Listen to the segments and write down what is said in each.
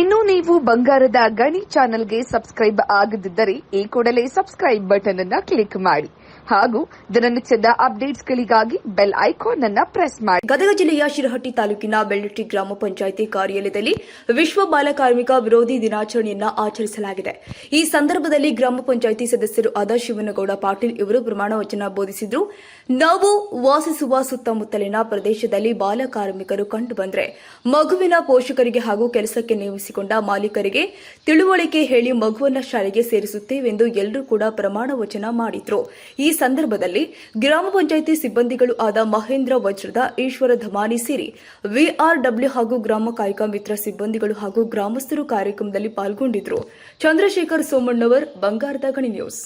ಇನ್ನು ನೀವು ಬಂಗಾರದ ಗಣಿ ಚಾನೆಲ್ಗೆ ಸಬ್ಸ್ಕ್ರೈಬ್ ಆಗದಿದ್ದರೆ ಈ ಕೂಡಲೇ ಸಬ್ಸ್ಕ್ರೈಬ್ ಬಟನ್ ಅನ್ನು ಕ್ಲಿಕ್ ಮಾಡಿ ಹಾಗೂ ದಿನನಿತ್ಯದ ಅಪ್ಡೇಟ್ಸ್ಗಳಿಗಾಗಿ ಬೆಲ್ ಐಕಾನ್ ಅನ್ನು ಪ್ರೆಸ್ ಮಾಡಿ. ಗದಗ ಜಿಲ್ಲೆಯ ಶಿರಹಟ್ಟಿ ತಾಲೂಕಿನ ಬೆಳ್ಳಟ್ಟಿ ಗ್ರಾಮ ಪಂಚಾಯಿತಿ ಕಾರ್ಯಾಲಯದಲ್ಲಿ ವಿಶ್ವ ಬಾಲಕಾರ್ಮಿಕ ವಿರೋಧಿ ದಿನಾಚರಣೆಯನ್ನು ಆಚರಿಸಲಾಗಿದೆ. ಈ ಸಂದರ್ಭದಲ್ಲಿ ಗ್ರಾಮ ಪಂಚಾಯಿತಿ ಸದಸ್ಯರು ಆದ ಶಿವನಗೌಡ ಪಾಟೀಲ್ ಇವರು ಪ್ರಮಾಣ ವಚನ ಬೋಧಿಸಿದರು. ನಾವು ವಾಸಿಸುವ ಸುತ್ತಮುತ್ತಲಿನ ಪ್ರದೇಶದಲ್ಲಿ ಬಾಲಕಾರ್ಮಿಕರು ಕಂಡುಬಂದರೆ ಮಗುವಿನ ಪೋಷಕರಿಗೆ ಹಾಗೂ ಕೆಲಸಕ್ಕೆ ನೇಮಿಸಿಕೊಂಡ ಮಾಲೀಕರಿಗೆ ತಿಳುವಳಿಕೆ ಹೇಳಿ ಮಗುವನ್ನ ಶಾಲೆಗೆ ಸೇರಿಸುತ್ತೇವೆಂದು ಎಲ್ಲರೂ ಕೂಡ ಪ್ರಮಾಣ ವಚನ ಮಾಡಿದ್ರು. ಈ ಸಂದರ್ಭದಲ್ಲಿ ಗ್ರಾಮ ಪಂಚಾಯಿತಿ ಸಿಬ್ಬಂದಿಗಳು ಆದ ಮಹೇಂದ್ರ ವಜ್ರದ, ಈಶ್ವರ ಧಮಾನಿ ಸೇರಿ ವಿಆರ್ಡಬ್ಲ್ಯೂ ಹಾಗೂ ಗ್ರಾಮ ಕಾಯಕ ಮಿತ್ರ ಸಿಬ್ಬಂದಿಗಳು ಹಾಗೂ ಗ್ರಾಮಸ್ಥರು ಕಾರ್ಯಕ್ರಮದಲ್ಲಿ ಪಾಲ್ಗೊಂಡಿದ್ದರು. ಚಂದ್ರಶೇಖರ್ ಸೋಮಣ್ಣವರ್, ಬಂಗಾರದ ಗಣಿ ನ್ಯೂಸ್.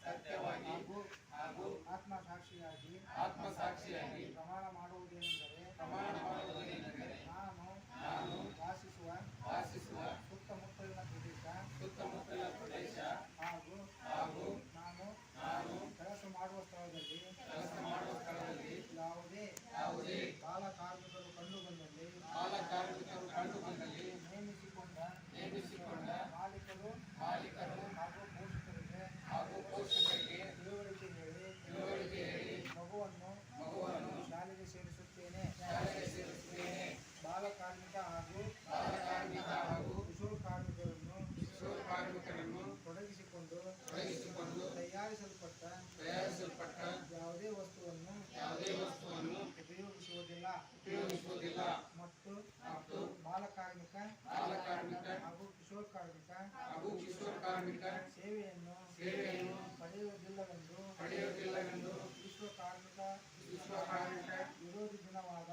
ಸತ್ಯವಾಗಿ ಹಾಗೂ ಆತ್ಮಸಾಕ್ಷಿಯಾಗಿ ಪ್ರಮಾಣ ಮಾಡುವುದೇನೆಂದರೆ ನಾನು ವಾಸಿಸುವ ಸುತ್ತಮುತ್ತಲಿನ ಪ್ರದೇಶ ಹಾಗೂ ನಾನು ಕೆಲಸ ಮಾಡುವ ಸ್ಥಳದಲ್ಲಿ ಯಾವುದೇ ಬಾಲ ಕಾರ್ಮಿಕರು ಕಂಡುಬಂದಲ್ಲಿ ನೇಮಿಸಿಕೊಂಡ ಮಾಲೀಕರು ಹಾಗೂ ಪೋಷಕರಿಗೆ ತಿಳುವಳಿಕೆ ಹೇಳಿ ಮಗುವನ್ನು ಶಾಲೆಗೆ ಸೇರಿಸುತ್ತೇನೆ. ಬಾಲ ಕಾರ್ಮಿಕ ಹಾಗೂ ಕಿಶೋರ ಕಾರ್ಮಿಕರನ್ನು ತೊಡಗಿಸಿಕೊಂಡು ತಯಾರಿಸಲ್ಪಟ್ಟ ಯಾವುದೇ ವಸ್ತುವನ್ನು ಉಪಯೋಗಿಸುವುದಿಲ್ಲ ಮತ್ತು ಬಾಲ ಕಾರ್ಮಿಕ ಹಾಗೂ ಕಿಶೋರ ಕಾರ್ಮಿಕ ಸೇವೆಯನ್ನು ಪಡೆಯುವುದಿಲ್ಲವೆಂದು ವಿಶ್ವ ಕಾರ್ಮಿಕ ವಿರೋಧಿ ದಿನವಾದ